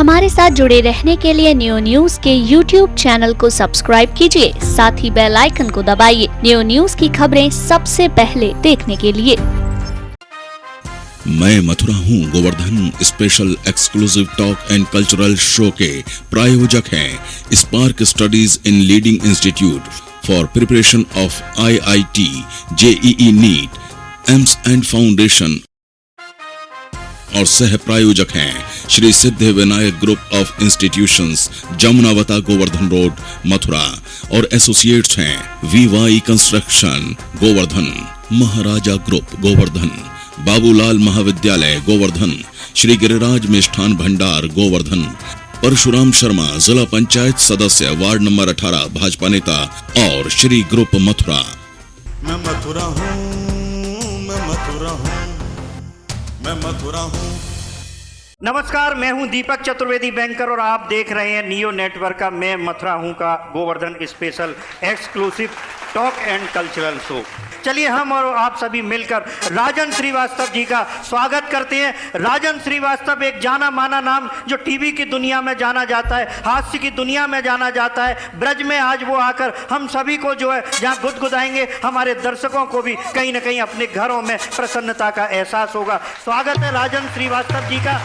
हमारे साथ जुड़े रहने के लिए न्यू न्यूज के YouTube चैनल को सब्सक्राइब कीजिए, साथ ही बेल आइकन को दबाइए न्यू न्यूज की खबरें सबसे पहले देखने के लिए। मैं मथुरा हूँ Govardhan special exclusive talk and cultural show के प्रायोजक हैं Spark Studies in leading institute for preparation of IIT, JEE NEET, AIIMS and foundation और सह प्रायोजक हैं Shri Siddhi Vinayak group of institutions, Jamunavata, Govardhan road, Mathura और एसोसिएट्स हैं VY construction Govardhan, Maharaja group Govardhan, Babulal महाविद्यालय गोवर्धन, श्री गिरिराज मिष्ठान भंडार गोवर्धन, परशुराम शर्मा जिला पंचायत सदस्य वार्ड नंबर 18 भाजपा नेता और श्री ग्रुप मथुरा। मैं मथुरा हूँ, मैं मथुरा हूँ, मैं मथुरा हूँ। नमस्कार, मैं हूं दीपक चतुर्वेदी बैंकर और आप देख रहे हैं नियो नेटवर्क का मैं मथुरा हूं का Govardhan special exclusive talk and cultural show. चलिए हम और आप सभी मिलकर राजन श्रीवास्तव जी का स्वागत करते हैं। राजन श्रीवास्तव एक जाना माना नाम जो टीवी की दुनिया में जाना जाता है, हास्य की दुनिया में जाना जाता है। ब्रज में आज वो आकर हम सभी को जो है जहाँ गुदगुदाएंगे, हमारे दर्शकों को भी कहीं ना कहीं अपने घरों में प्रसन्नता का एहसास होगा। स्वागत है राजन श्रीवास्तव जी का।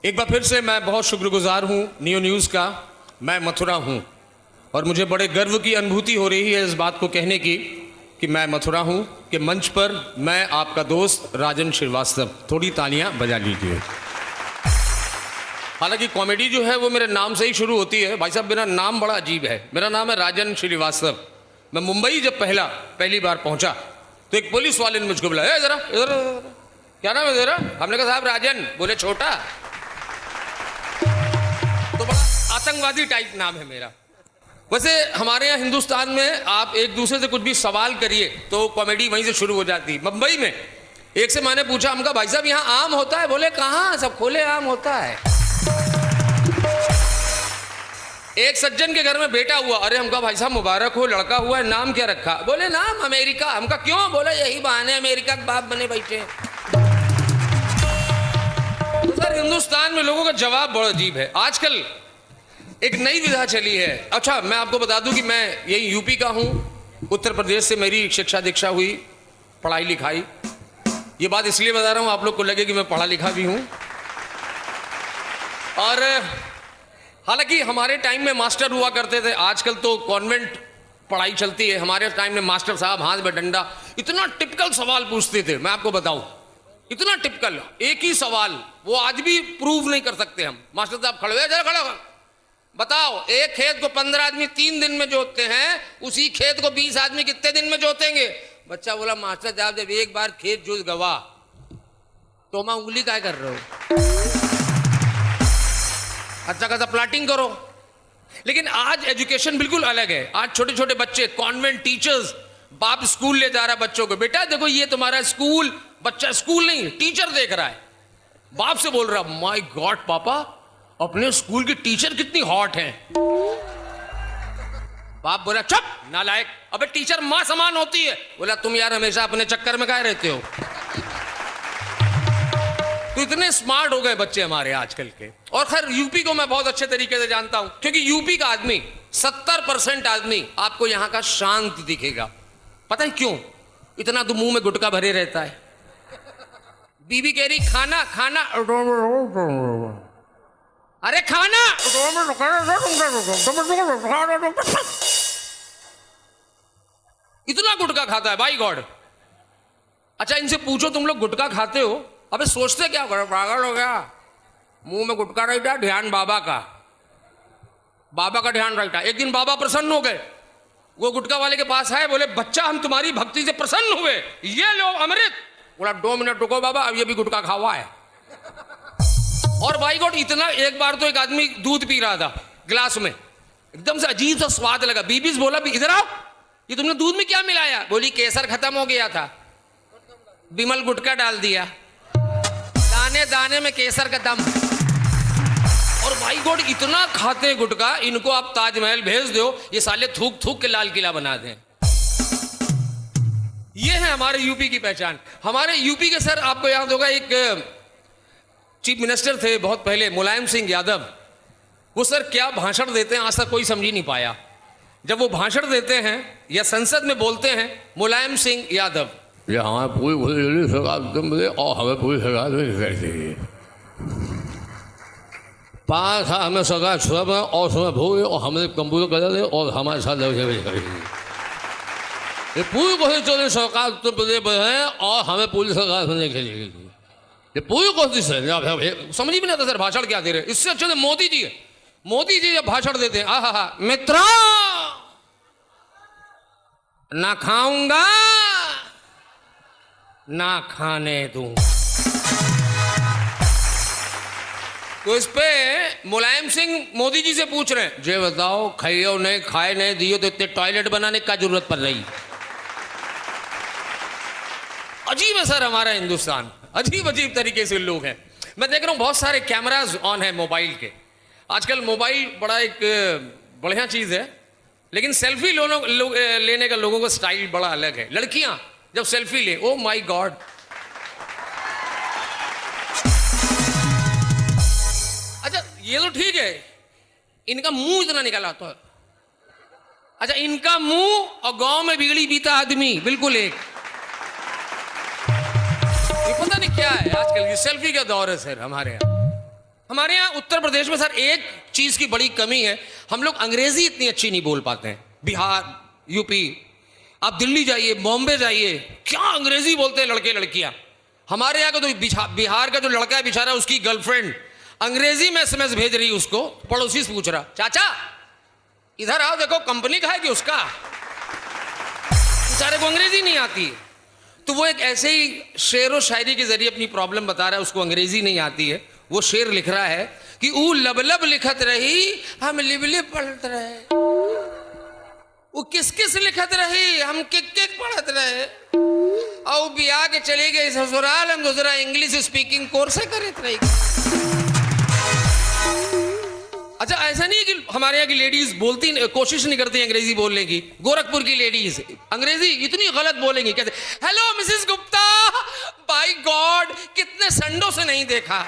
एक बार फिर से मैं बहुत शुक्रगुजार हूँ नियो न्यूज़ का। मैं मथुरा हूँ और मुझे बड़े गर्व की अनुभूति हो रही है इस बात को कहने की कि मैं मथुरा हूँ कि मंच पर मैं आपका दोस्त राजन श्रीवास्तव। थोड़ी तालियां बजा लीजिए। हालांकि कॉमेडी जो है वो मेरे नाम से ही शुरू होती है। भाई साहब, मेरा नाम बड़ा अजीब है। मेरा नाम है राजन श्रीवास्तव। मैं मुंबई जब पहली बार पहुँचा तो एक पुलिस वाले ने मुझको बुलाया, जरा इधर, क्या नाम है तेरा? हमने कहा साहब राजन। बोले छोटा? तो बड़ा आतंकवादी टाइप नाम है मेरा। वैसे हमारे यहाँ हिंदुस्तान में आप एक दूसरे से कुछ भी सवाल करिए तो कॉमेडी वहीं से शुरू हो जाती। मुंबई में एक से मैंने पूछा, हमका भाई साहब यहाँ आम होता है? बोले कहाँ, सब खुले आम होता है। एक सज्जन के घर में बेटा हुआ। अरे हमका भाई साहब मुबारक हो, लड़का हुआ है, नाम क्या रखा? बोले नाम अमेरिका। हमका क्यों? बोले यही बहाने अमेरिका के बाप बने बैठे। तो सर हिंदुस्तान में लोगों का जवाब बड़ा अजीब है। आजकल एक नई विधा चली है। अच्छा, मैं आपको बता दूं कि मैं यही यूपी का हूं। उत्तर प्रदेश से मेरी शिक्षा दीक्षा हुई, पढ़ाई लिखाई। ये बात इसलिए बता रहा हूं आप लोग को लगे कि मैं पढ़ा लिखा भी हूं। और हालांकि हमारे टाइम में मास्टर हुआ करते थे। आजकल तो कॉन्वेंट पढ़ाई चलती है। हमारे टाइम में मास्टर साहब हाथ में डंडा, इतना टिपिकल सवाल पूछते थे। मैं आपको बताऊं, इतना टिपिकल एक ही सवाल, वो आज भी प्रूव नहीं कर सकते हम। मास्टर साहब खड़े हुए, जरा खड़ा बताओ, एक खेत को 15 आदमी 3 दिन में जोतते हैं, उसी खेत को 20 आदमी कितने दिन में जोतेंगे? बच्चा बोला मास्टर साहब जब एक बार खेत जोत गवा तो मैं उंगली क्या कर रहे हो? अच्छा खासा प्लाटिंग करो। लेकिन आज एजुकेशन बिल्कुल अलग है। आज छोटे छोटे बच्चे, कॉन्वेंट टीचर्स, बाप स्कूल ले जा रहा है बच्चों को, बेटा देखो ये तुम्हारा स्कूल। बच्चा स्कूल नहीं, टीचर देख रहा है। बाप से बोल रहा, माय गॉड पापा, अपने स्कूल की टीचर कितनी हॉट हैं। बाप बोला चुप नालायक, अबे टीचर मां समान होती है। बोला तुम यार हमेशा अपने चक्कर में काहे रहते हो? तो इतने स्मार्ट हो गए बच्चे हमारे आजकल के। और खैर यूपी को मैं बहुत अच्छे तरीके से जानता हूं, क्योंकि यूपी का आदमी 70% आदमी आपको यहां का शांत दिखेगा। पता है क्यों? इतना तो मुंह में गुटखा भरे रहता है। बीबी कह रही खाना खाना, अरे खाना, इतना गुटखा खाता है भाई गॉड। अच्छा इनसे पूछो तुम लोग गुटखा खाते हो? अबे सोचते क्या करो, पागल हो गया? मुंह में गुटखा रहता, ध्यान बाबा का, बाबा का ध्यान रहता। एक दिन बाबा प्रसन्न हो गए, वो गुटखा वाले के पास आए, बोले बच्चा हम तुम्हारी भक्ति से प्रसन्न हुए, ये लो अमृत। बोला 2 मिनट रुको बाबा, अब ये भी गुटखा खावा है। और भाई गॉड इतना, एक बार तो एक आदमी दूध पी रहा था गिलास में, एकदम से अजीब सा स्वाद लगा। बीबी से बोला इधर आओ, ये तुमने दूध में क्या मिलाया? बोली केसर खत्म हो गया था, बिमल गुटखा डाल दिया, दाने दाने में केसर का दम। और भाई गॉड इतना खाते हैं गुटखा, इनको आप ताजमहल भेज दो, ये साले थूक थूक के लाल किला बना दें। ये है हमारे यूपी की पहचान। हमारे यूपी के सर आपको याद होगा एक चीफ मिनिस्टर थे बहुत पहले, मुलायम सिंह यादव। वो सर क्या भाषण देते हैं आज तक कोई समझ ही नहीं पाया। जब वो भाषण देते हैं या संसद में बोलते हैं, मुलायम सिंह यादव, ये हमारे पूरी सरकार और हमें पूरी सरकार नहीं करती। 5 साल हमें सरकार सब और समय भूल और हमें कंप्यूटर कर दे और हमारे साथ करेगी। ये पूरी कोशिश चल रही सरकार उत्तर प्रदेश में है और हमें पूरी सरकार सुनने के लिए, ये पूरी कोशिश है। समझ ही नहीं आता सर भाषण क्या दे रहे। इससे अच्छे तो मोदी जी है। मोदी जी जब भाषण देते हैं, आहा मित्रों, ना खाऊंगा ना खाने दूं। तो इस पे मुलायम सिंह मोदी जी से पूछ रहे हैं, जे बताओ खाइयो नहीं, खाए नहीं, दियो तो इतने टॉयलेट बनाने का जरूरत पड़ रही। अजीब है सर हमारा हिंदुस्तान, अजीब अजीब तरीके से लोग हैं। मैं देख रहा हूं बहुत सारे कैमराज ऑन है मोबाइल के। आजकल मोबाइल बड़ा एक बढ़िया चीज है, लेकिन सेल्फी लेने का लोगों का स्टाइल बड़ा अलग है। लड़कियां जब सेल्फी ले, ओ माय गॉड, अच्छा ये तो ठीक है, इनका मुंह इतना निकला तो, अच्छा इनका मुंह और गांव में बिगड़ी बीता आदमी बिल्कुल एक। ये पता नहीं क्या है आजकल की सेल्फी का दौर है सर हमारे यहाँ उत्तर प्रदेश में। सर एक चीज की बड़ी कमी है, हम लोग अंग्रेजी इतनी अच्छी नहीं बोल पाते हैं। बिहार, यूपी, आप दिल्ली जाइए, बॉम्बे जाइए, क्या अंग्रेजी बोलते हैं लड़के लड़कियां। हमारे यहाँ का तो बिहार का जो लड़का है बेचारा, उसकी गर्लफ्रेंड अंग्रेजी में SMS भेज रही उसको, पड़ोसी से पूछ रहा, चाचा इधर आओ देखो कंपनी का है कि उसका। बेचारे को अंग्रेजी नहीं आती है, तो वो एक ऐसे ही शेर व शायरी के जरिए अपनी प्रॉब्लम बता रहा है। उसको अंग्रेजी नहीं आती है। वो शेर लिख रहा है कि ऊ लब लब लिखत रही, हम लिब लिब पढ़त रहे। वो किस किस लिखत रही, हम किक किक पढ़त रहे। और बिया के चले गए ससुराल, हम दूसरा इंग्लिश स्पीकिंग कोर्स करत रही। अच्छा ऐसा नहीं है कि हमारे यहाँ की लेडीज बोलती कोशिश नहीं करती अंग्रेजी बोलने की। गोरखपुर की लेडीज अंग्रेजी इतनी गलत बोलेंगी, कहते hello Mrs Gupta, by God कितने संडों से नहीं देखा।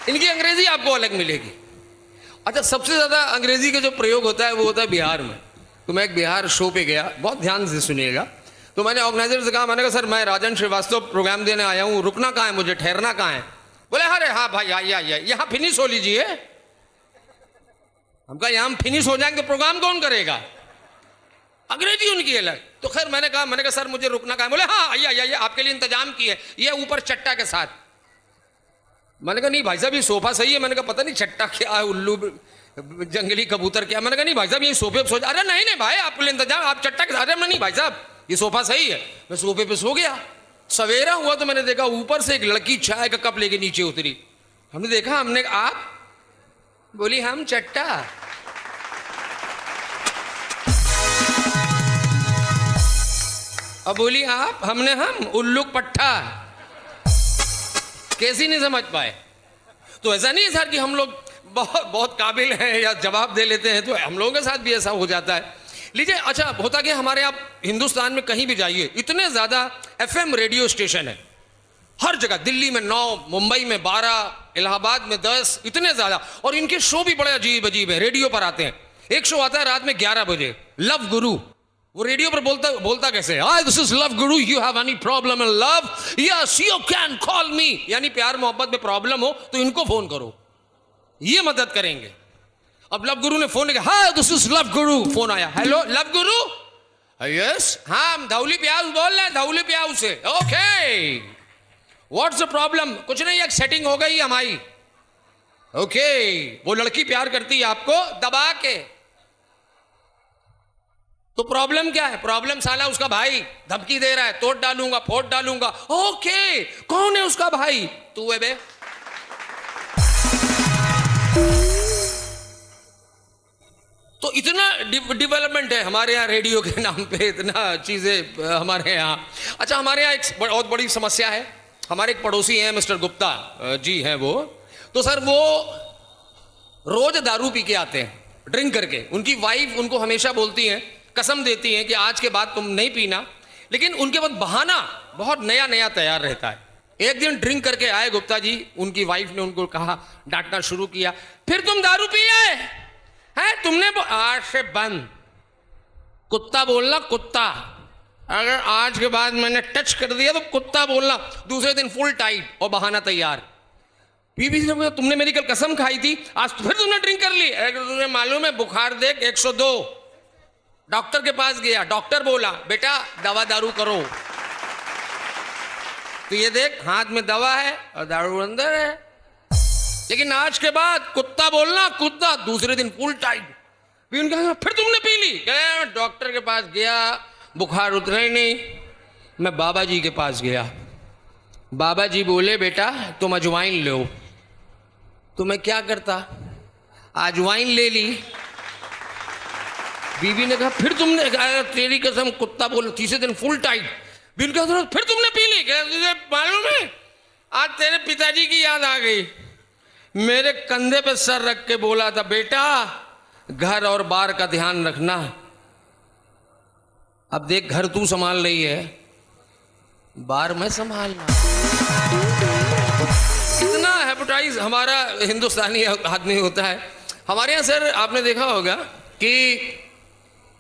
इनकी अंग्रेजी आपको अलग मिलेगी। अच्छा सबसे ज्यादा अंग्रेजी का जो प्रयोग होता है वो होता है बिहार में। तो मैं एक बिहार शो पे गया, बहुत ध्यान से सुनिएगा। तो मैंने ऑर्गेनाइजर से कहा, मैंने कहा सर मैं राजन श्रीवास्तव प्रोग्राम देने आया हूँ, रुकना कहाँ है, मुझे ठहरना कहाँ है। बोले अरे हाँ भाई आइए, यहाँ फिनिश हो लीजिए। हम कहा यहाँ फिनिश हो जाएंगे तो प्रोग्राम कौन करेगा। अंग्रेजी उनकी अलग। तो खैर मैंने कहा सर मुझे रुकना कहाँ है। बोले हाँ आइए आपके लिए इंतजाम किए, ये ऊपर चट्टा के साथ। मैंने कहा नहीं भाई साहब ये सोफा सही है। मैंने कहा पता नहीं चट्टा क्या है, उल्लू जंगली कबूतर क्या। मैंने कहा नहीं भाई साहब ये सोफे पे सो जा। अरे नहीं भाई आपके लिए इंतजाम, आप चट्टा के साथ। अरे नहीं भाई साहब ये सोफा सही है। मैं सोफे पे सो गया। सवेरा हुआ तो मैंने देखा ऊपर से एक लड़की चाय का कप लेके नीचे उतरी। हमने देखा, हमने आप बोली हम चट्टा। अब बोली आप, हमने हम उल्लू पट्टा। कैसी नहीं समझ पाए। तो ऐसा नहीं है सर कि हम लोग बहुत काबिल हैं या जवाब दे लेते हैं, तो हम लोगों के साथ भी ऐसा हो जाता है। लीजिए अच्छा होता क्या, हमारे आप हिंदुस्तान में कहीं भी जाइए इतने ज़्यादा FM रेडियो स्टेशन है हर जगह। दिल्ली में 9, मुंबई में 12, इलाहाबाद में 10, इतने ज़्यादा। और इनके शो भी बड़े अजीब अजीब है, रेडियो पर आते हैं। एक शो आता है रात में 11 बजे, लव गुरु। वो रेडियो पर बोलता कैसे, hi this is love Guru, you have any problem in love, yes you can call मी। यानी प्यार मोहब्बत में प्रॉब्लम हो तो इनको फोन करो, ये मदद करेंगे। अब लव गुरु ने फोन किया, hi this is love Guru. Phone आया, हेलो लव गुरु, यस हाँ हम धौली प्याऊ बोल रहे हैं, धौली प्याऊ से। Okay what's the problem. कुछ नहीं, एक सेटिंग हो गई हमारी। ओके वो लड़की प्यार करती है आपको दबा के, तो प्रॉब्लम क्या है। प्रॉब्लम साला उसका भाई धमकी दे रहा है, तोड़ डालूंगा फोड़ डालूंगा। ओके कौन है उसका भाई, तू है बे। तो इतना डेवलपमेंट है हमारे यहाँ रेडियो के नाम पे, इतना चीजें हमारे यहाँ। अच्छा हमारे यहाँ एक बहुत बड़ी समस्या है। हमारे एक पड़ोसी हैं मिस्टर गुप्ता जी हैं वो, तो सर वो रोज दारू पी के आते हैं ड्रिंक करके। उनकी वाइफ उनको हमेशा बोलती हैं कसम देती हैं कि आज के बाद तुम नहीं पीना, लेकिन उनके बाद बहाना बहुत नया नया तैयार रहता है। एक दिन ड्रिंक करके आए गुप्ता जी, उनकी वाइफ ने उनको कहा, डांटना शुरू किया, फिर तुम दारू पिए हैं, तुमने आज से बंद, कुत्ता बोलना कुत्ता, अगर आज के बाद मैंने टच कर दिया तो कुत्ता बोलना। दूसरे दिन फुल टाइट और बहाना तैयार। बीबी ने बोला, तुमने मेरी कल कसम खाई थी, आज फिर तुमने ड्रिंक कर ली। अगर तुमने मालूम है बुखार देख 102, डॉक्टर के पास गया, डॉक्टर बोला बेटा दवा दारू करो, तो ये देख हाथ में दवा है और दारू अंदर है, लेकिन आज के बाद कुत्ता बोलना कुत्ता। दूसरे दिन फुल टाइट। फिर तुमने पी ली? डॉक्टर के पास गया, बुखार उतरा ही नहीं। मैं बाबा जी के पास गया, बाबा जी बोले बेटा तुम अजवाइन लो। तो मैं क्या करता, अजवाइन ले ली। बीबी ने कहा फिर तुमने, तेरी कसम कुत्ता बोलो। तीसरे दिन फुल टाइट। बीबी ने कहा फिर तुमने पी ली? तुझे मालूम है आज तेरे पिताजी की याद आ गई। मेरे कंधे पे सर रख के बोला था बेटा घर और बार का ध्यान रखना। अब देख घर तू संभाल रही है, बार मैं संभालना। इतना हेपेटाइज हमारा हिंदुस्तानी आदमी होता है। हमारे यहाँ सर आपने देखा होगा कि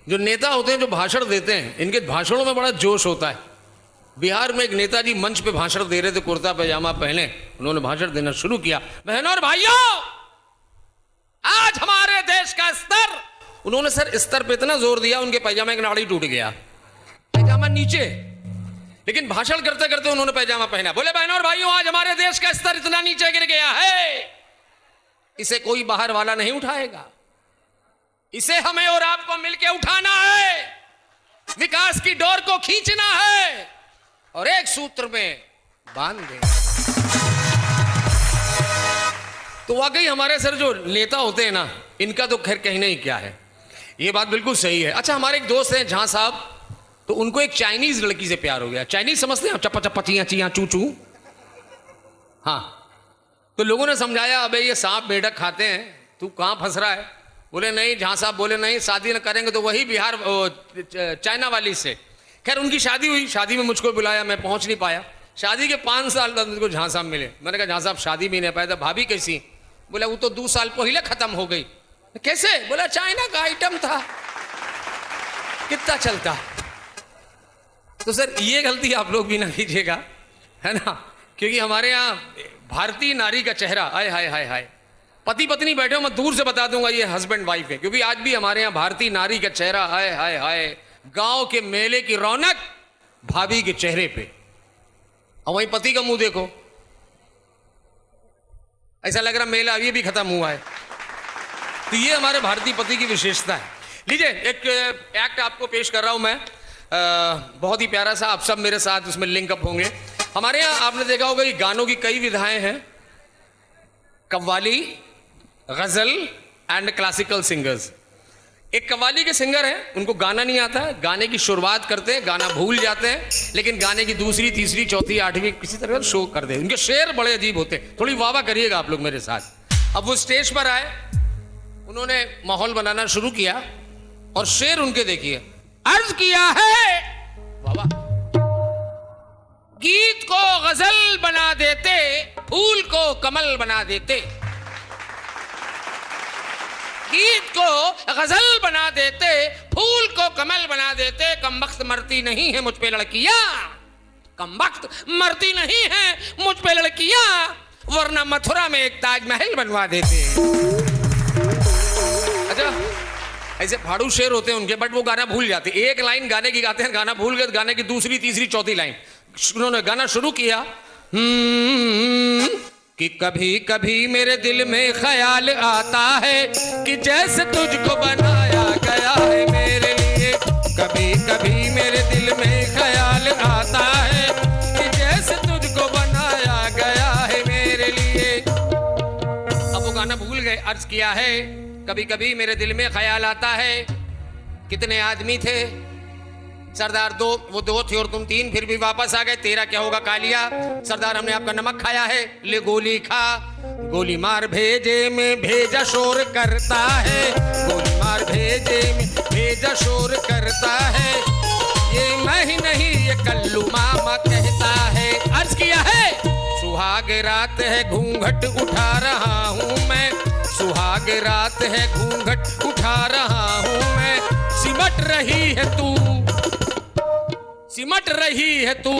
जो नेता होते हैं जो भाषण देते हैं, इनके भाषणों में बड़ा जोश होता है। बिहार में एक नेताजी मंच पे भाषण दे रहे थे, कुर्ता पैजामा पहने, उन्होंने भाषण देना शुरू किया। बहनों और भाइयों, आज हमारे देश का स्तर, उन्होंने सर स्तर पे इतना जोर दिया उनके पैजामे की नाड़ी टूट गया, पैजामा नीचे, लेकिन भाषण करते करते उन्होंने पैजामा पहना। बोले बहनों और भाइयों, आज हमारे देश का स्तर इतना नीचे गिर गया है, इसे कोई बाहर वाला नहीं उठाएगा, इसे हमें और आपको मिलकर उठाना है, विकास की डोर को खींचना है और एक सूत्र में बांध देना। तो वाकई हमारे सर जो नेता होते हैं ना, इनका तो खैर कहना ही क्या है, ये बात बिल्कुल सही है। अच्छा, हमारे एक दोस्त हैं झां साहब, तो उनको एक चाइनीज लड़की से प्यार हो गया। चाइनीज समझते हैं, चप्पा चप्पा चिया चिया चू चू। हाँ, तो लोगों ने समझाया अबे ये सांप मेढक खाते हैं, तू कहाँ फंस रहा है। बोले नहीं, झां साहब बोले नहीं, शादी न करेंगे तो वही बिहार चाइना वाली से। खैर उनकी शादी हुई, शादी में मुझको बुलाया, मैं पहुंच नहीं पाया। शादी के 5 साल बाद मुझको झां साहब मिले। मैंने कहा झां साहब शादी भी नहीं पाया था, भाभी कैसी? बोला वो तो 2 साल पहले खत्म हो गई। कैसे? बोला चाइना का आइटम था, कितना चलता। तो सर ये गलती आप लोग भी ना कीजिएगा, है ना, क्योंकि हमारे यहाँ भारतीय नारी का चेहरा, आय हाय हाय हाय, पति पत्नी बैठे हो, मैं दूर से बता दूंगा ये हस्बैंड वाइफ है, क्योंकि आज भी हमारे यहाँ भारतीय नारी का चेहरा, हाय हाय हाय, गांव के मेले की रौनक भाभी के चेहरे पे, और वहीं पति का मुंह देखो, ऐसा लग रहा मेला अभी भी खत्म हुआ है। तो ये हमारे भारतीय पति की विशेषता है। लीजिए एक एक्ट आपको पेश कर रहा हूं मैं, बहुत ही प्यारा सा, आप सब मेरे साथ उसमें लिंक अप होंगे। हमारे यहाँ आपने देखा होगा कि गानों की कई विधाएं हैं, कव्वाली, गजल एंड क्लासिकल सिंगर्स। एक कव्वाली के सिंगर हैं, उनको गाना नहीं आता है, गाने की शुरुआत करते हैं, गाना भूल जाते हैं, लेकिन गाने की दूसरी, तीसरी, चौथी, 8वीं किसी तरह शो कर दे। उनके शेर बड़े अजीब होते हैं, थोड़ी वाह वाह करिएगा आप लोग मेरे साथ। अब वो स्टेज पर आए, उन्होंने माहौल बनाना शुरू किया और शेर उनके देखिए, अर्ज किया है वाह, गीत को गजल बना देते, फूल को कमल बना देते, गीत को गजल बना देते, फूल को कमल बना देते, कमबख्त मरती नहीं है मुझ पे लड़कियां, कमबख्त मरती नहीं है मुझ पे लड़कियां, वरना मथुरा में एक ताजमहल बनवा देते। अच्छा, ऐसे फाड़ू शेर होते हैं उनके, बट वो गाना भूल जाते, एक लाइन गाने की गाते हैं, गाना भूल गए, गाने की दूसरी, तीसरी, चौथी लाइन। उन्होंने गाना शुरू किया कि कभी कभी मेरे दिल में ख्याल आता है कि जैसे तुझको बनाया गया है मेरे लिए, कभी कभी मेरे दिल में ख्याल आता है कि जैसे तुझको बनाया गया है मेरे लिए। अब वो गाना भूल गए, अर्ज किया है कभी कभी मेरे दिल में ख्याल आता है, कितने आदमी थे सरदार दो, वो दो थे और तुम तीन, फिर भी वापस आ गए, तेरा क्या होगा कालिया? सरदार हमने आपका नमक खाया है, ले गोली खा। गोली मार भेजे में भेजा शोर करता है, गोली मार भेजे में भेजा शोर करता है। ये मैं ही नहीं ये कल्लू मामा कहता है। अर्ज किया है सुहाग रात है घूंघट उठा रहा हूँ मैं, सुहाग रात है घूंघट उठा रहा हूँ मैं। सिमट रही है तू, सिमट रही है तू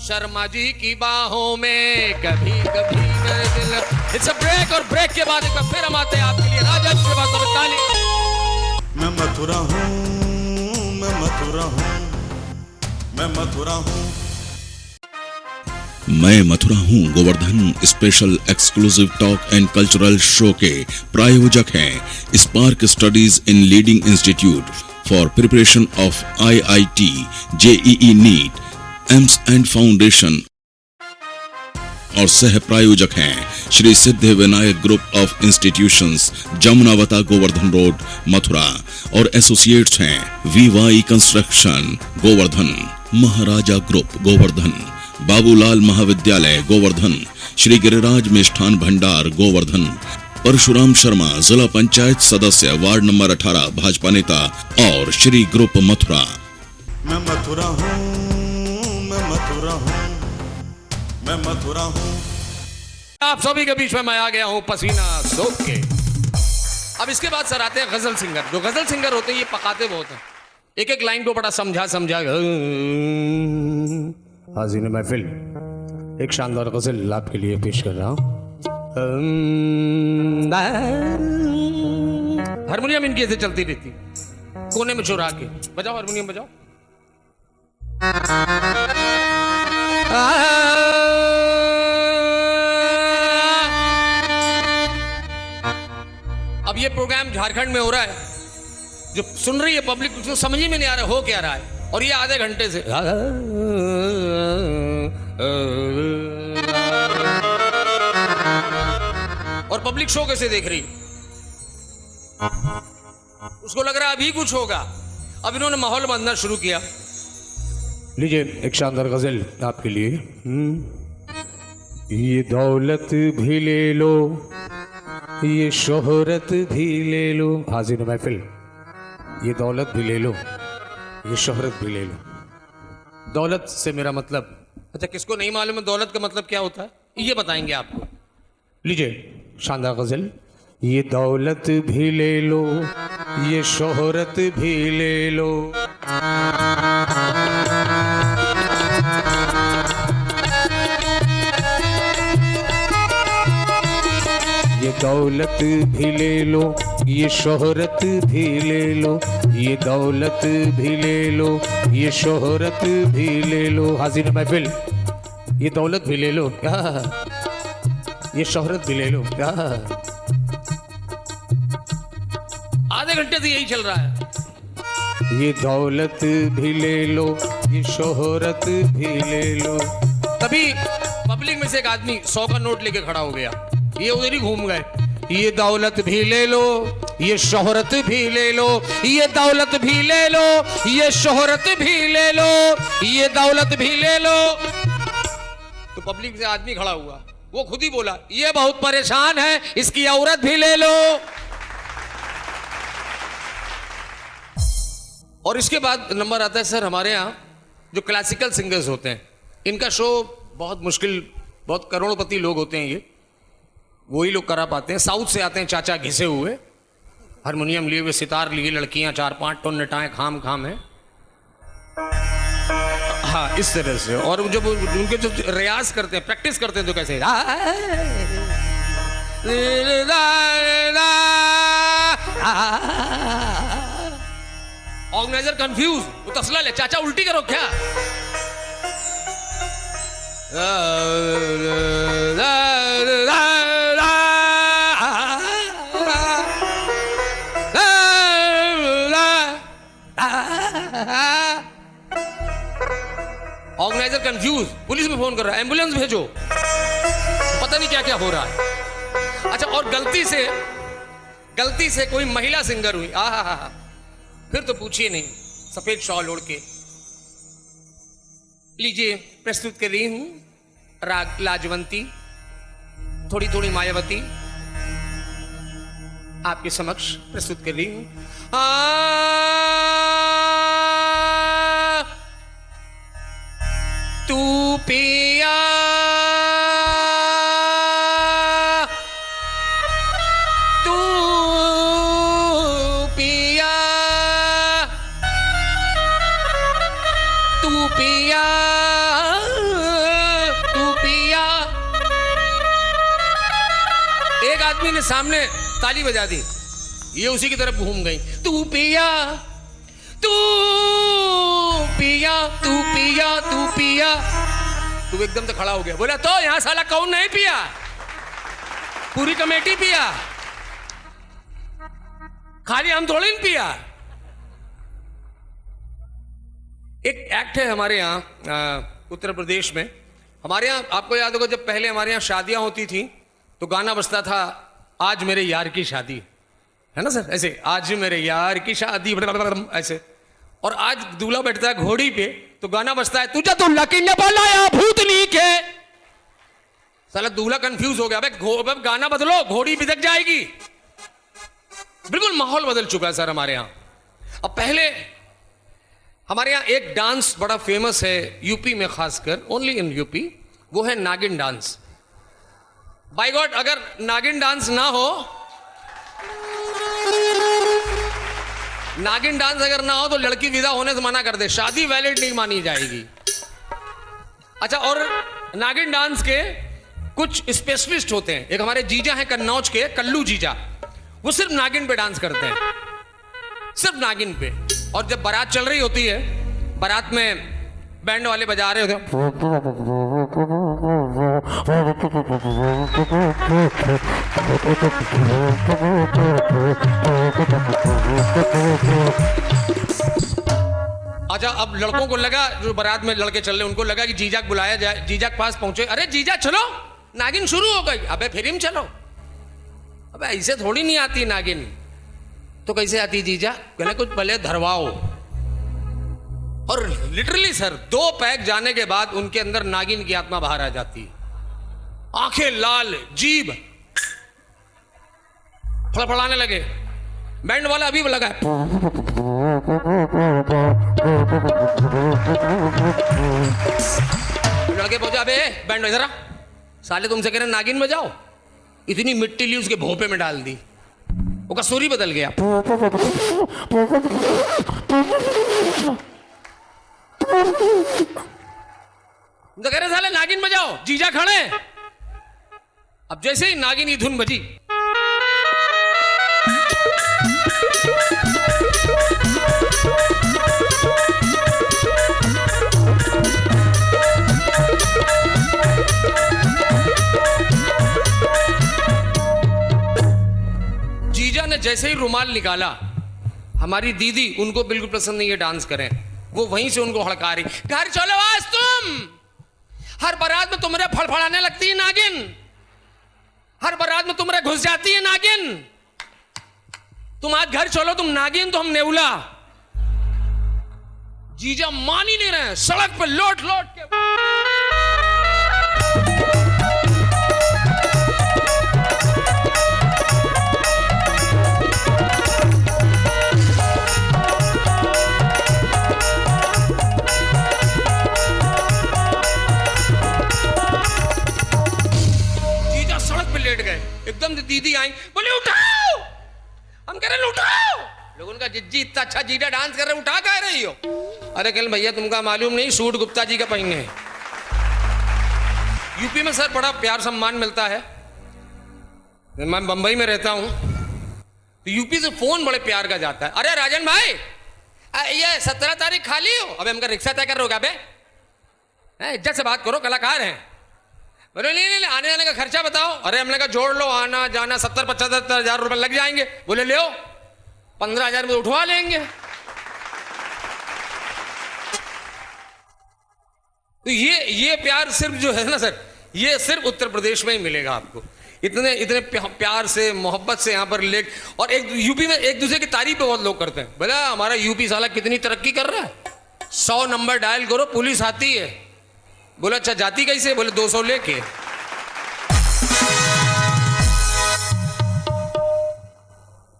शर्मा जी की बाहों में कभी कभी मेरे दिल। इट्स अ ब्रेक, और ब्रेक के बाद एक बार फिर हम आते हैं आपके लिए राजा श्रीवास्तव ताली। मैं मथुरा हूँ, मैं मथुरा हूँ, मैं मथुरा हूँ। मैं मथुरा हूँ Govardhan special exclusive talk and cultural show के प्रायोजक हैं Spark Studies in leading institute for preparation of IIT, JEE NEET, AIIMS and foundation, और सह प्रायोजक हैं Shri Siddhi Vinayak group of institutions, Jamunavata Govardhan road, Mathura, और एसोसिएट्स हैं VY construction Govardhan, Maharaja group Govardhan, Babulal महाविद्यालय गोवर्धन, श्री गिरिराज मिष्ठान भंडार गोवर्धन, परशुराम शर्मा जिला पंचायत सदस्य वार्ड नंबर 18 भाजपा नेता, और श्री ग्रुप मथुरा। मैं मथुरा हूँ, मैं मथुरा हूँ, मैं मथुरा हूँ। आप सभी के बीच में मैं आ गया हूं पसीना सोख के। अब इसके बाद सर आते हैं गजल सिंगर। जो गजल सिंगर होते हैं ये पकाते बहुत हैं, एक एक लाइन को बड़ा समझा समझा। हाज़िर महफिल एक शानदार गजल आपके लिए पेश कर रहा हूं। हारमोनियम इनकी ऐसे चलती रहती कोने में चुरा के। बजाओ हारमोनियम बजाओ। अब ये प्रोग्राम झारखंड में हो रहा है, जो सुन रही है पब्लिक उसको समझ ही में नहीं आ रहा हो क्या रहा है, और ये आधे घंटे से और पब्लिक शो कैसे देख रही, उसको लग रहा है अभी कुछ होगा। अब इन्होंने माहौल बांधना शुरू किया। लीजिए एक शानदार गजल आपके लिए। ये दौलत भी ले लो, ये शोहरत भी ले लो। हाजिर महफिल ये दौलत भी ले लो, ये शोहरत भी ले लो। दौलत से मेरा मतलब, अच्छा किसको नहीं मालूम है दौलत का मतलब क्या होता है, ये बताएंगे आपको। लीजिए शानदार गजल। ये दौलत भी ले लो, ये शोहरत भी ले लो। ये दौलत भी ले लो, ये शोहरत भी ले लो, ये दौलत भी ले लो, ये शोहरत भी ले लो। हाज़िर महफिल ये दौलत भी ले लो, ये शोहरत भी ले लो। आधे घंटे से यही चल रहा है। ये दौलत भी ले लो, ये शोहरत भी ले लो। तभी पब्लिक में से एक आदमी 100 का नोट लेके खड़ा हो गया, ये उधर ही घूम गए। ये दौलत भी ले लो, ये शोहरत भी ले लो, ये दौलत भी ले लो, ये शोहरत भी ले लो, ये दौलत भी ले लो। तो पब्लिक से आदमी खड़ा हुआ, वो खुद ही बोला ये बहुत परेशान है, इसकी औरत भी ले लो। और इसके बाद नंबर आता है सर हमारे यहाँ जो क्लासिकल सिंगर्स होते हैं, इनका शो बहुत मुश्किल, बहुत करोड़पति लोग होते हैं, ये वही लोग करा पाते हैं। साउथ से आते हैं चाचा घिसे हुए, हारमोनियम लिए हुए, सितार लिए, लड़कियां 4-5 टन नटाएं खाम खाम है। हाँ इस तरह से। और जब उनके जो रियाज करते हैं, प्रैक्टिस करते हैं तो कैसे ऑर्गेनाइजर कंफ्यूज, वो तसला ले चाचा उल्टी करो क्या। ऑर्गेनाइजर कंफ्यूज, पुलिस में फोन कर रहा है, एम्बुलेंस भेजो, पता नहीं क्या क्या हो रहा है। अच्छा और गलती से कोई महिला सिंगर हुई, फिर तो पूछिए नहीं, सफेद शॉल ओढ़ के। लीजिए प्रस्तुत कर रही हूं राग लाजवंती, थोड़ी थोड़ी मायावती आपके समक्ष प्रस्तुत कर रही हूं। तू पिया तू पिया तू पिया तू पिया। एक आदमी ने सामने ताली बजा दी, ये उसी की तरफ घूम गई। तू पिया तू पिया तू पिया तू पिया। तू एकदम से खड़ा हो गया, बोला तो यहां साला कौन नहीं पिया? पूरी कमेटी पिया, खाली हम थोड़ी नहीं पिया। एक एक्ट है हमारे यहाँ उत्तर प्रदेश में। हमारे यहाँ आपको याद होगा, जब पहले हमारे यहाँ शादियां होती थी तो गाना बजता था, आज मेरे यार की शादी, है ना सर? ऐसे, आज मेरे यार की शादी ऐसे। और आज दूल्हा बैठता है घोड़ी पे तो गाना बजता है, तुझे तो लकी ने बुलाया भूतनी के। साला दूल्हा कंफ्यूज हो गया, अब गाना बदलो, घोड़ी बिदक जाएगी। बिल्कुल माहौल बदल चुका है सर हमारे यहाँ। अब पहले हमारे यहाँ एक डांस बड़ा फेमस है यूपी में, खासकर ओनली इन यूपी, वो है नागिन डांस। बाय गॉड, अगर नागिन डांस ना हो, नागिन डांस अगर ना हो तो लड़की विदा होने से मना कर दे, शादी वैलिड नहीं मानी जाएगी। अच्छा, और नागिन डांस के कुछ स्पेशलिस्ट होते हैं। एक हमारे जीजा हैं कन्नौज के, कल्लू जीजा, वो सिर्फ नागिन पे डांस करते हैं, सिर्फ नागिन पे। और जब बारात चल रही होती है, बारात में बैंड वाले बजा रहे होते हैं, अच्छा अब लड़कों को लगा, जो बारात में लड़के चल रहे उनको लगा कि जीजा को बुलाया जाए। जीजा के पास पहुंचे, अरे जीजा चलो नागिन शुरू हो गई। अबे फिर हम चलो, अबे ऐसे थोड़ी नहीं आती नागिन। तो कैसे आती जीजा? कहने कुछ पहले धरवाओ। और लिटरली सर 2 पैक जाने के बाद उनके अंदर नागिन की आत्मा बाहर आ जाती, आंखें लाल, जीभ फड़फड़ाने लगे। बैंड वाला अभी लगा है, लड़के पहुंचा, अबे बैंड इधर आ, साले तुमसे कह रहे नागिन बजाओ। इतनी मिट्टी ली उसके भोंपे में डाल दी, वो कसूरी बदल गया। तो कह रहे साले नागिन बजाओ, जीजा खड़े। अब जैसे ही नागिन की धुन बजी, जीजा ने जैसे ही रुमाल निकाला, हमारी दीदी, उनको बिल्कुल पसंद नहीं है डांस करें, वो वहीं से उनको हड़का रही, घर चलो आज तुम। हर बारात में तुम्हारे फड़फड़ाने लगती है नागिन, हर बारात में तुम्हारे घुस जाती है नागिन। तुम आज घर चलो, तुम नागिन तो हम नेउला। जीजा मान ही नहीं रहे, सड़क पे लौट लौट के एकदम से दीदी आई, बोले उठाओ। हम कह रहे उठाओ। लोगों का जिज्जी इतना अच्छा जीजा डांस कर रहे, उठा कह रही हो? अरे कल भैया तुमका मालूम नहीं, सूट गुप्ता जी का पहने हैं। यूपी में सर बड़ा प्यार सम्मान मिलता है। मैं बंबई में रहता हूं तो यूपी से फोन बड़े प्यार का जाता है, अरे राजन भाई ये 17 तारीख खाली हो? अबे हमका रिक्शा तय कर रहे हो क्या बे? इज्जत से बात करो, कलाकार हैं। बोले नहीं आने जाने का खर्चा बताओ। अरे हमने कहा जोड़ लो, आना जाना 70-75 हजार रुपए लग जाएंगे। बोले ले 15,000 में उठवा लेंगे। तो ये प्यार सिर्फ जो है ना सर, ये सिर्फ उत्तर प्रदेश में ही मिलेगा आपको। इतने इतने प्यार से मोहब्बत से यहाँ पर लेक, और एक यूपी में एक दूसरे की तारीफ बहुत लोग करते हैं, बोला हमारा यूपी साला कितनी तरक्की कर रहा है, 100 नंबर डायल करो पुलिस आती है। बोला अच्छा जाती कैसे, बोले 200 लेके।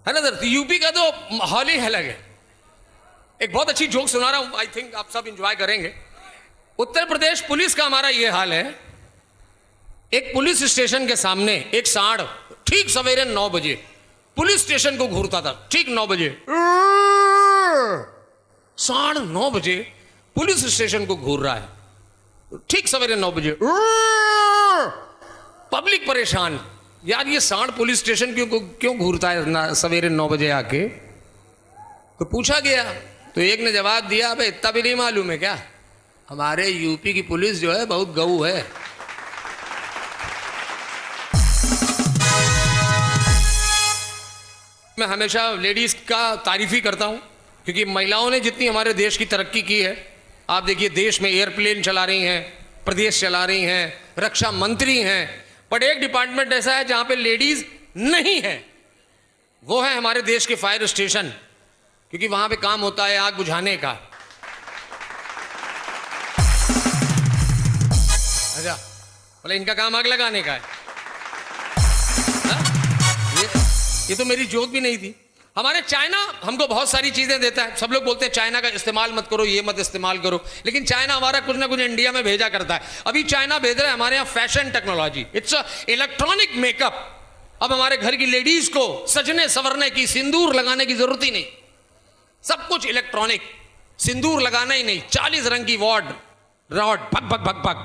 है ना सर, यूपी का तो माहौल ही अलग है। एक बहुत अच्छी जोक सुना रहा हूं, आई थिंक आप सब एंजॉय करेंगे। उत्तर प्रदेश पुलिस का हमारा ये हाल है, एक पुलिस स्टेशन के सामने एक सांड ठीक सवेरे 9 बजे पुलिस स्टेशन को घूरता था, ठीक 9 बजे सांड 9 बजे पुलिस स्टेशन को घूर रहा है, ठीक सवेरे 9 बजे। पब्लिक परेशान, यार ये सांड पुलिस स्टेशन क्यों घूरता है सवेरे 9 बजे आके। तो पूछा गया तो एक ने जवाब दिया, अबे इतना भी नहीं मालूम है क्या, हमारे यूपी की पुलिस जो है बहुत गऊ है। मैं हमेशा लेडीज का तारीफ ही करता हूं, क्योंकि महिलाओं ने जितनी हमारे देश की तरक्की की है, आप देखिए देश में एयरप्लेन चला रही हैं, प्रदेश चला रही हैं, रक्षा मंत्री हैं, पर एक डिपार्टमेंट ऐसा है जहां पे लेडीज नहीं है, वो है हमारे देश के फायर स्टेशन, क्योंकि वहां पे काम होता है आग बुझाने का। अच्छा, बोले इनका काम आग लगाने का है। ये तो मेरी जोक भी नहीं थी। हमारे चाइना हमको बहुत सारी चीजें देता है, सब लोग बोलते हैं चाइना का इस्तेमाल मत करो, ये मत इस्तेमाल करो, लेकिन चाइना हमारा कुछ ना कुछ इंडिया में भेजा करता है। अभी चाइना भेज रहा है हमारे यहाँ fashion technology, it's electronic makeup. अब हमारे घर की लेडीज को सजने संवरने की, सिंदूर लगाने की जरूरत ही नहीं, सब कुछ इलेक्ट्रॉनिक, सिंदूर लगाना ही नहीं, 40 रंग की रॉड भग भग भग भग,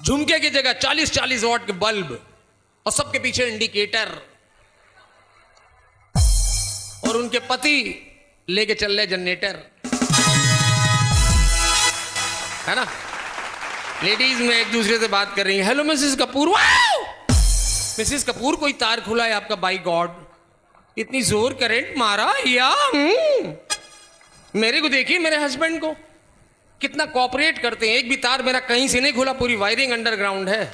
झुमके की जगह 40 वॉट के बल्ब, और सबके पीछे इंडिकेटर, और उनके पति लेके चल रहे जनरेटर, है ना। लेडीज में एक दूसरे से बात कर रही है, hello Mrs Kapoor, Mrs Kapoor कोई तार खुला है आपका, बाय गॉड इतनी जोर करंट मारा या मेरे को देखिए, मेरे हस्बैंड को कितना कॉपरेट करते हैं, एक भी तार मेरा कहीं से नहीं खुला, पूरी वायरिंग अंडरग्राउंड है।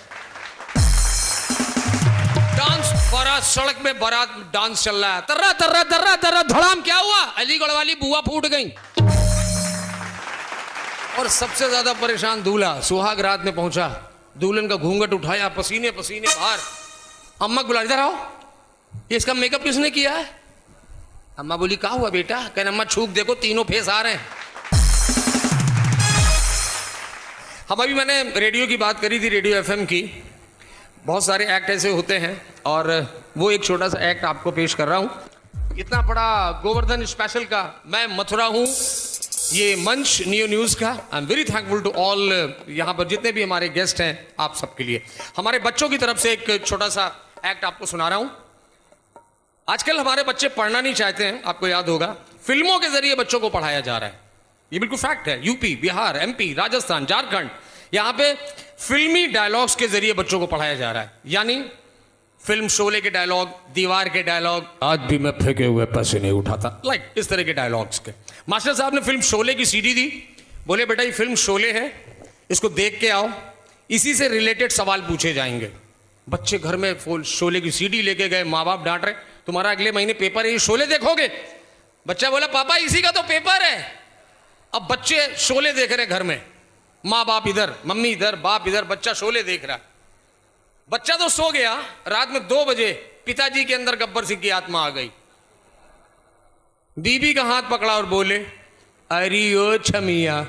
डांस, बारात, सड़क में बारात डांस चल रहा है, तर्रा तर्रा तर्रा तर्रा, धड़ाम क्या हुआ, अलीगढ़ वाली बुआ फूट गई। और सबसे ज्यादा परेशान दूल्हा, सुहाग रात में पहुंचा, दुल्हन का घूंघट उठाया, पसीने पसीने बाहर, अम्मा बुला, इधर आओ, ये इसका मेकअप किसने किया है। अम्मा बोली क्या हुआ बेटा, कहने अम्मा छूक देखो तीनों फेस आ रहे हैं। हम अभी मैंने रेडियो की बात करी थी, रेडियो एफएम की, बहुत सारे एक्ट ऐसे होते हैं, और वो एक छोटा सा एक्ट आपको पेश कर रहा हूं। इतना बड़ा गोवर्धन स्पेशल का मैं मथुरा हूं, ये मंच नियो न्यूज का। I am very thankful to all, यहाँ पर जितने भी हमारे गेस्ट हैं, आप सबके लिए। हमारे बच्चों की तरफ से एक छोटा सा एक्ट आपको सुना रहा हूं। आजकल हमारे बच्चे पढ़ना नहीं चाहते हैं, आपको याद होगा, फिल्मों के जरिए बच्चों को पढ़ाया जा रहा है, ये बिल्कुल फैक्ट है। यूपी, बिहार, एमपी, राजस्थान, झारखंड, यहां पे फिल्मी डायलॉग्स के जरिए बच्चों को पढ़ाया जा रहा है। यानी फिल्म शोले के डायलॉग, दीवार के डायलॉग, आज भी मैं फेंके हुए पैसे नहीं उठाता, लाइक इस तरह के डायलॉग्स के। मास्टर साहब ने फिल्म शोले की सीडी दी, बोले बेटा ये फिल्म शोले है, इसको देख के आओ, इसी से रिलेटेड सवाल पूछे जाएंगे। बच्चे घर में शोले की सीडी लेके गए, माँ बाप डांट रहे, तुम्हारा अगले महीने पेपर है, ये शोले देखोगे। बच्चा बोला पापा इसी का तो पेपर है। अब बच्चे शोले देख रहे घर में, माँ बाप इधर, मम्मी इधर, बाप इधर, बच्चा शोले देख रहा। बच्चा तो सो गया, रात में 2 बजे पिताजी के अंदर गब्बर सिंह की आत्मा आ गई, बीबी का हाथ पकड़ा और बोले, अरे ओ छमिया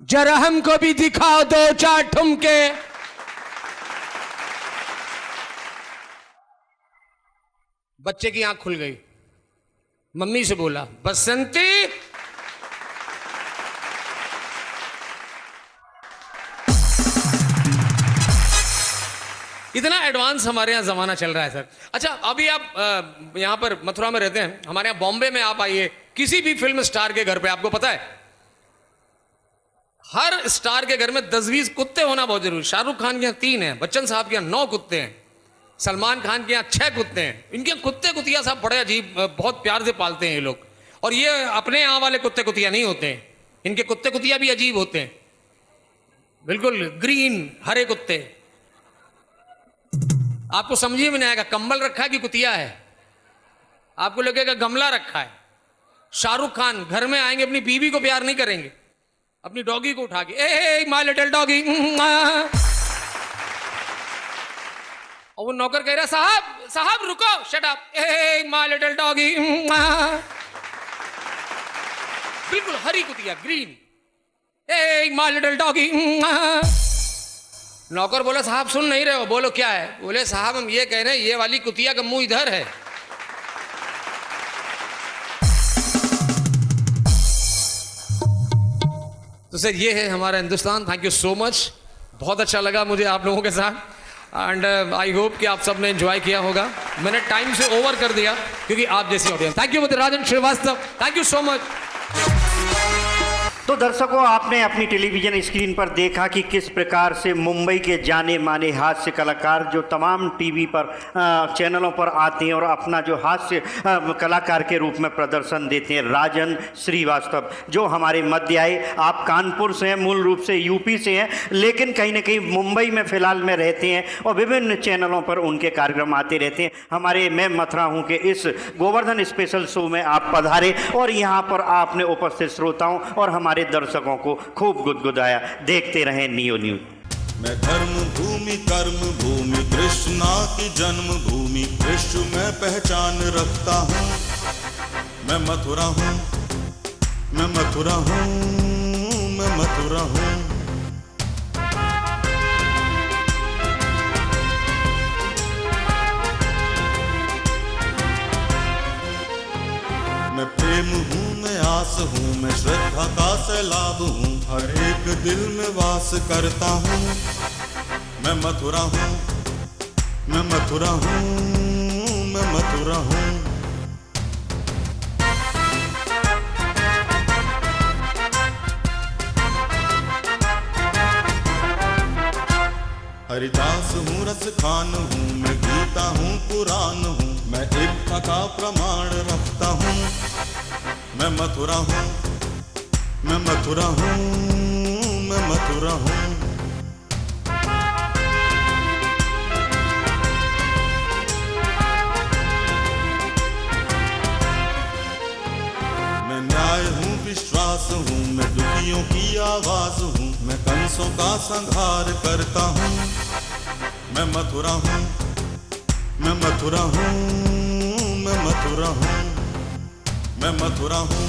जरा हमको भी दिखाओ 2-4 ठुमके। बच्चे की आंख खुल गई, मम्मी से बोला, बसंती इतना एडवांस हमारे यहाँ जमाना चल रहा है सर। अच्छा अभी आप यहाँ पर मथुरा में रहते हैं, हमारे यहाँ बॉम्बे में आप आइए, किसी भी फिल्म स्टार के घर पे, आपको पता है हर स्टार के घर में 10-20 कुत्ते होना बहुत जरूरी। शाहरुख खान के यहाँ 3 हैं, बच्चन साहब के यहाँ 9 कुत्ते हैं, सलमान खान के यहाँ 6 कुत्ते हैं। इनके कुत्ते कुतिया साहब बड़े अजीब, बहुत प्यार से पालते हैं ये लोग। और ये अपने यहाँ वाले कुत्ते कुतिया नहीं होते हैं, इनके कुत्ते कुतिया भी अजीब होते हैं, बिल्कुल ग्रीन हरे कुत्ते। आपको समझिए में नहीं आएगा, कंबल रखा है कि कुतिया है, आपको लगेगा गमला रखा है। शाहरुख खान घर में आएंगे, अपनी बीवी को प्यार नहीं करेंगे, अपनी डॉगी को उठा के ए माय लिटिल डॉगी, और वो नौकर कह रहा साहब साहब रुको, shut up, A my little doggy, बिल्कुल हरी कुतिया, green, A my little doggy. नौकर बोला साहब सुन नहीं रहे हो, बोलो क्या है? बोले साहब हम ये कह रहे हैं ये वाली कुतिया का मुंह इधर है। तो सर ये है हमारा Hindustan. Thank you so much, बहुत अच्छा लगा मुझे आप लोगों के साथ एंड आई होप कि आप सब ने एंजॉय किया होगा। मैंने टाइम से ओवर कर दिया क्योंकि आप जैसी audience. Thank you Rajan Srivastava, thank you so much. तो दर्शकों, आपने अपनी टेलीविजन स्क्रीन पर देखा कि किस प्रकार से मुंबई के जाने माने हास्य कलाकार जो तमाम टीवी पर चैनलों पर आते हैं और अपना जो हास्य कलाकार के रूप में प्रदर्शन देते हैं, राजन श्रीवास्तव जो हमारे मध्य आए। आप कानपुर से हैं, मूल रूप से यूपी से हैं, लेकिन कहीं ना कहीं मुंबई में फ़िलहाल में रहते हैं और विभिन्न चैनलों पर उनके कार्यक्रम आते रहते हैं। हमारे मैं मथुरा हूँ के इस गोवर्धन स्पेशल शो में आप पधारे और यहाँ पर आपने उपस्थित श्रोताओं और हमारे दर्शकों को खूब गुदगुदाया। देखते रहें नियो न्यूज। मैं धर्म भूमि कर्म भूमि कृष्णा की जन्म भूमि विश्व में पहचान रखता हूँ। मैं मथुरा हूँ, मैं मथुरा हूँ, मैं मथुरा हूँ। मैं प्रेम हूँ, मैं आस हूँ, मैं श्रद्धा का सैलाब हूँ, हर एक दिल में वास करता हूँ। मैं मथुरा हूँ, मैं मथुरा हूँ, मैं मथुरा हूँ। हरिदास हूँ, रस खान हूँ, मैं गीता हूँ, पुराण हूँ, मैं एकता का प्रमाण रखता हूँ। मैं मथुरा हूँ, मैं मथुरा हूँ, मैं मथुरा हूँ। मैं न्याय हूँ, विश्वास हूँ, मैं दुखियों की आवाज हूँ, मैं कंसों का संहार करता हूँ। मैं मथुरा हूँ, मैं मथुरा हूँ, मैं मथुरा हूँ, मैं मथुरा हूँ।